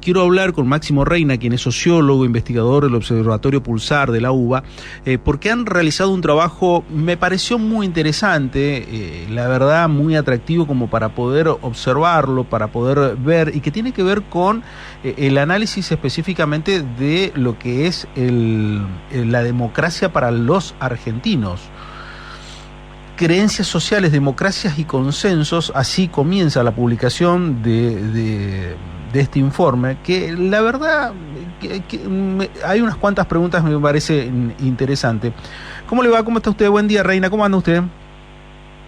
quiero hablar con Máximo Reina, quien es sociólogo, investigador del Observatorio Pulsar de la UBA, porque han realizado un trabajo, me pareció muy interesante, la verdad muy atractivo como para poder observarlo, para poder ver, y que tiene que ver con el análisis específicamente de lo que es la democracia para los argentinos. Creencias sociales, democracias y consensos, así comienza la publicación de este informe, que la verdad hay unas cuantas preguntas que me parece interesante. ¿Cómo le va? ¿Cómo está usted? Buen día, Reina. ¿Cómo anda usted?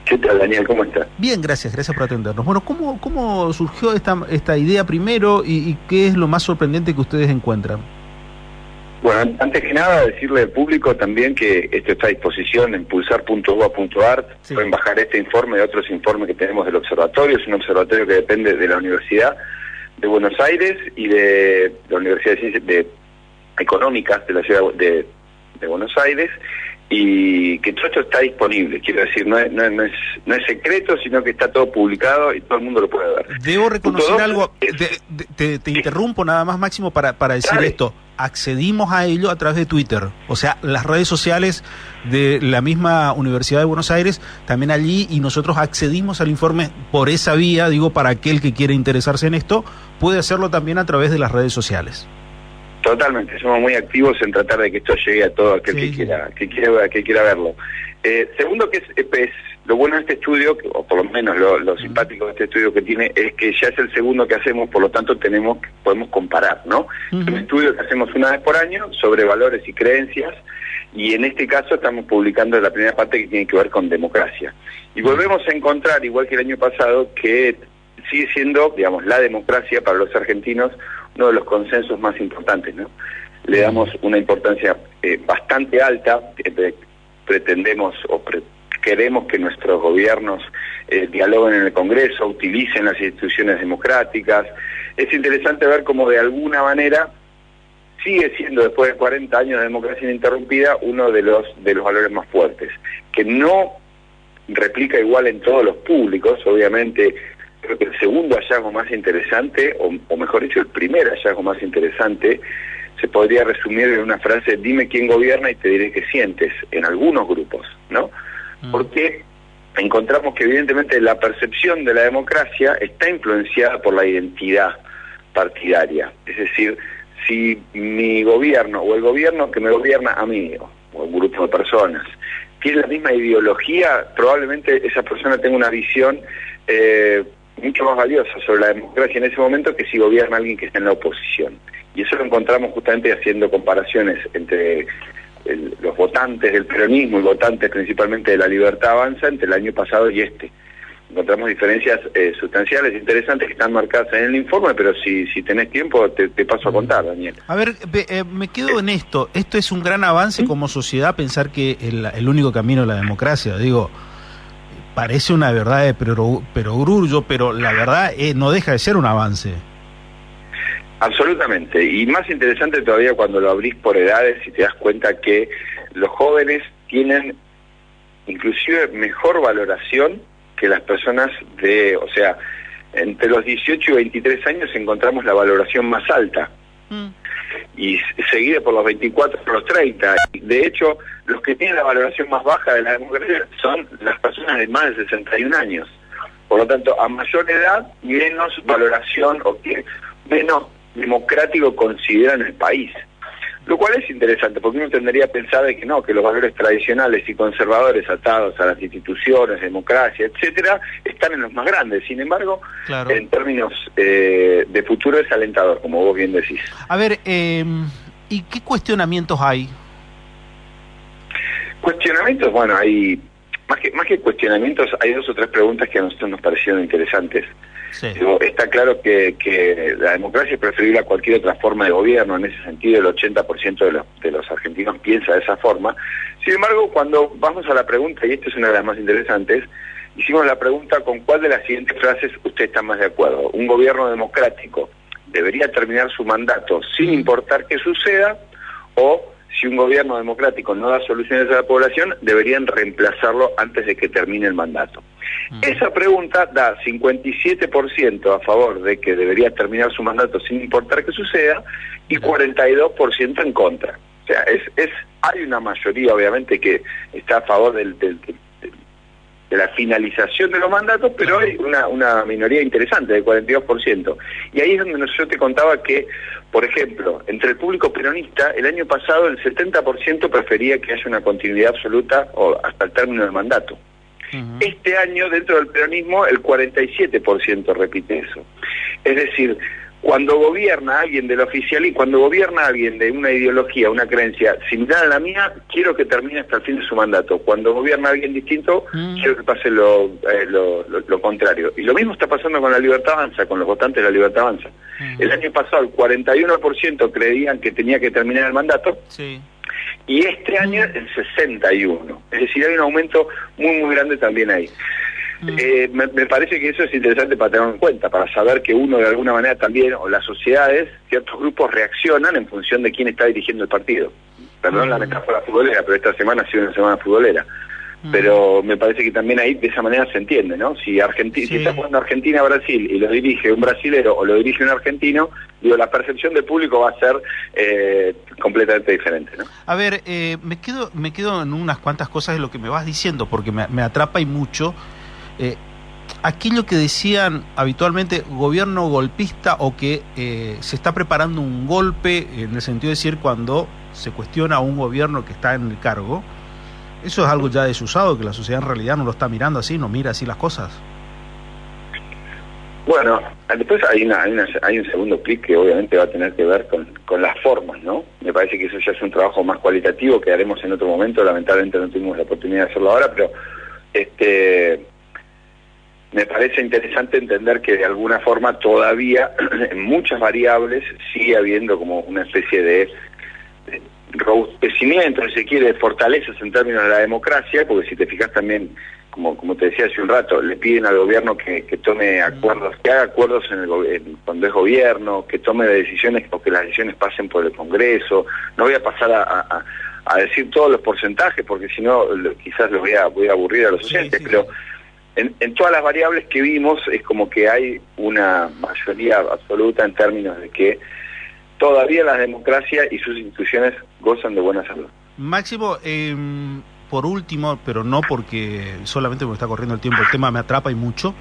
¿Qué tal, Daniel? ¿Cómo está? Bien, gracias por atendernos. Bueno, ¿cómo surgió esta idea primero y qué es lo más sorprendente que ustedes encuentran? Bueno, antes que nada decirle al público también que esto está a disposición en pulsar.uba.ar. Sí. Pueden bajar este informe y otros informes que tenemos del observatorio. Es un observatorio que depende de la Universidad de Buenos Aires y de la Universidad de Ciencias Económicas de la ciudad de Buenos Aires, y que todo esto está disponible. Quiero decir, no es secreto, sino que está todo publicado y todo el mundo lo puede ver. Debo reconocer algo, te interrumpo nada más, Máximo, para decir esto. Accedimos a ello a través de Twitter, o sea, las redes sociales de la misma Universidad de Buenos Aires, también allí, y nosotros accedimos al informe por esa vía, digo, para aquel que quiere interesarse en esto, puede hacerlo también a través de las redes sociales. Totalmente, somos muy activos en tratar de que esto llegue a todo aquel que quiera verlo. Segundo, que es lo bueno de este estudio, o por lo menos lo simpático de este estudio que tiene, es que ya es el segundo que hacemos, por lo tanto podemos comparar, ¿no? Es un estudio que hacemos una vez por año sobre valores y creencias, y en este caso estamos publicando la primera parte que tiene que ver con democracia. Y volvemos a encontrar, igual que el año pasado, que sigue siendo, digamos, la democracia para los argentinos uno de los consensos más importantes, ¿no? Le damos una importancia bastante alta, pretendemos queremos que nuestros gobiernos dialoguen en el Congreso, utilicen las instituciones democráticas. Es interesante ver cómo de alguna manera sigue siendo, después de 40 años de democracia ininterrumpida, uno de los valores más fuertes, que no replica igual en todos los públicos, obviamente. Creo que el segundo hallazgo más interesante, o mejor dicho, el primer hallazgo más interesante, se podría resumir en una frase: dime quién gobierna y te diré qué sientes, en algunos grupos, ¿no? Porque encontramos que evidentemente la percepción de la democracia está influenciada por la identidad partidaria. Es decir, si mi gobierno o el gobierno que me gobierna a mí, o un grupo de personas, tiene la misma ideología, probablemente esa persona tenga una visión mucho más valiosa sobre la democracia en ese momento que si gobierna alguien que está en la oposición. Y eso lo encontramos justamente haciendo comparaciones entre los votantes del peronismo y votantes principalmente de la Libertad Avanza entre el año pasado y este. Encontramos diferencias sustanciales, interesantes, que están marcadas en el informe, pero si tenés tiempo te paso a contar, Daniel. A ver, me quedo en esto. Esto es un gran avance como sociedad, pensar que el único camino es la democracia. Digo, parece una verdad de perogrullo, pero la verdad no deja de ser un avance. Absolutamente, y más interesante todavía cuando lo abrís por edades y te das cuenta que los jóvenes tienen inclusive mejor valoración que las personas o sea, entre los 18 y 23 años encontramos la valoración más alta, y seguida por los 24 por los 30. De hecho, los que tienen la valoración más baja de la democracia son las personas de más de 61 años. Por lo tanto, a mayor edad, menos valoración o menos democrático consideran el país. Lo cual es interesante, porque uno tendería a pensar de que no, que los valores tradicionales y conservadores atados a las instituciones, democracia, etcétera, están en los más grandes. Sin embargo, claro, en términos de futuro es alentador, como vos bien decís. A ver, ¿y qué cuestionamientos hay? Cuestionamientos, bueno, hay más que cuestionamientos, hay dos o tres preguntas que a nosotros nos parecieron interesantes. Sí. Está claro que la democracia es preferible a cualquier otra forma de gobierno. En ese sentido, el 80% de los argentinos piensa de esa forma. Sin embargo, cuando vamos a la pregunta, y esta es una de las más interesantes, hicimos la pregunta: ¿con cuál de las siguientes frases usted está más de acuerdo? ¿Un gobierno democrático debería terminar su mandato sin importar qué suceda? ¿O si un gobierno democrático no da soluciones a la población, deberían reemplazarlo antes de que termine el mandato? Esa pregunta da 57% a favor de que debería terminar su mandato sin importar qué suceda y 42% en contra. O sea, hay una mayoría obviamente que está a favor de la finalización de los mandatos, pero hay una minoría interesante del 42%. Y ahí es donde yo te contaba que, por ejemplo, entre el público peronista, el año pasado el 70% prefería que haya una continuidad absoluta o hasta el término del mandato. Este año, dentro del peronismo, el 47% repite eso. Es decir, cuando gobierna alguien del oficialismo, cuando gobierna alguien de una ideología, una creencia similar a la mía, quiero que termine hasta el fin de su mandato. Cuando gobierna alguien distinto, quiero que pase lo contrario. Y lo mismo está pasando con la Libertad Avanza, con los votantes de la Libertad Avanza. El año pasado el 41% creían que tenía que terminar el mandato. Sí. Y este año el 61%. Es decir, hay un aumento muy grande también ahí. Me parece que eso es interesante para tenerlo en cuenta, para saber que uno de alguna manera también, o las sociedades, ciertos grupos reaccionan en función de quién está dirigiendo el partido. Perdón la metáfora futbolera, pero esta semana ha sido una semana futbolera. Pero me parece que también ahí de esa manera se entiende, ¿no? Si está jugando Argentina-Brasil y lo dirige un brasilero o lo dirige un argentino, digo, la percepción del público va a ser completamente diferente, ¿no? A ver, me quedo en unas cuantas cosas de lo que me vas diciendo, porque me atrapa y mucho. Aquello que decían habitualmente gobierno golpista o que se está preparando un golpe, en el sentido de decir cuando se cuestiona a un gobierno que está en el cargo, eso es algo ya desusado, que la sociedad en realidad no lo está mirando así, no mira así las cosas. Bueno, después hay un segundo clic que obviamente va a tener que ver con las formas, ¿no? Me parece que eso ya es un trabajo más cualitativo que haremos en otro momento, lamentablemente no tuvimos la oportunidad de hacerlo ahora, pero me parece interesante entender que de alguna forma todavía en muchas variables sigue habiendo como una especie de robustecimiento, si se quiere, de fortalezas en términos de la democracia, porque si te fijas también, como te decía hace un rato, le piden al gobierno que tome acuerdos, que haga acuerdos cuando es gobierno, que tome decisiones o que las decisiones pasen por el Congreso. No voy a pasar a decir todos los porcentajes, porque si no quizás los voy a aburrir a los oyentes, pero en todas las variables que vimos es como que hay una mayoría absoluta en términos de que todavía la democracia y sus instituciones gozan de buena salud. Máximo, por último, pero no porque solamente me está corriendo el tiempo, el tema me atrapa y mucho,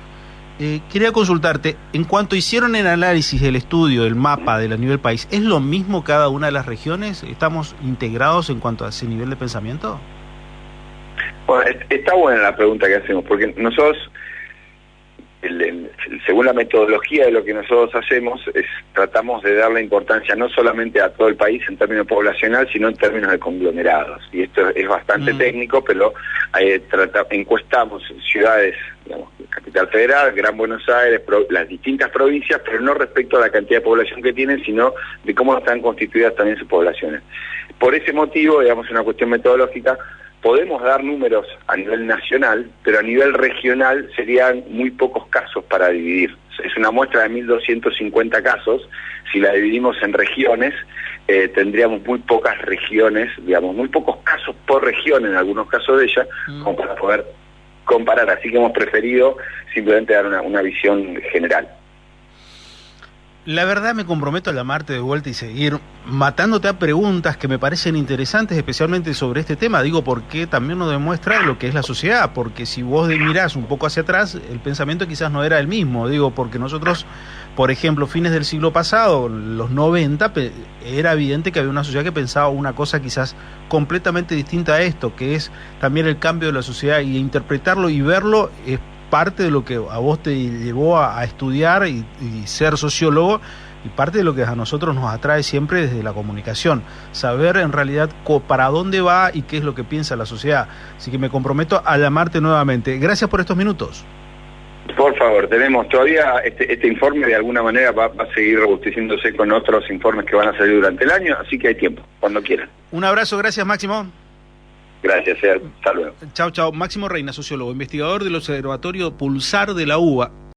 quería consultarte, en cuanto hicieron el análisis del estudio, del mapa de la nivel país, ¿es lo mismo cada una de las regiones? ¿Estamos integrados en cuanto a ese nivel de pensamiento? Bueno, está buena la pregunta que hacemos, porque nosotros, según la metodología de lo que nosotros hacemos, tratamos de darle importancia no solamente a todo el país en términos poblacional, sino en términos de conglomerados. Y esto es bastante técnico, pero encuestamos ciudades, digamos, Capital Federal, Gran Buenos Aires, las distintas provincias, pero no respecto a la cantidad de población que tienen, sino de cómo están constituidas también sus poblaciones. Por ese motivo, digamos, una cuestión metodológica, podemos dar números a nivel nacional, pero a nivel regional serían muy pocos casos para dividir. Es una muestra de 1.250 casos. Si la dividimos en regiones, tendríamos muy pocas regiones, digamos, muy pocos casos por región en algunos casos de ellas, como para poder comparar. Así que hemos preferido simplemente dar una visión general. La verdad me comprometo a llamarte de vuelta y seguir matándote a preguntas que me parecen interesantes, especialmente sobre este tema. Digo, porque también nos demuestra lo que es la sociedad, porque si vos mirás un poco hacia atrás, el pensamiento quizás no era el mismo. Digo, porque nosotros, por ejemplo, fines del siglo pasado, los 90, era evidente que había una sociedad que pensaba una cosa quizás completamente distinta a esto, que es también el cambio de la sociedad, y interpretarlo y verlo es parte de lo que a vos te llevó a estudiar y ser sociólogo, y parte de lo que a nosotros nos atrae siempre desde la comunicación, saber en realidad para dónde va y qué es lo que piensa la sociedad. Así que me comprometo a llamarte nuevamente. Gracias por estos minutos. Por favor, tenemos todavía este informe de alguna manera va a seguir robusteciéndose con otros informes que van a salir durante el año, así que hay tiempo, cuando quieran. Un abrazo, gracias Máximo. Gracias, hasta luego. Chao, chao. Máximo Reina, sociólogo, investigador del Observatorio Pulsar de la UBA.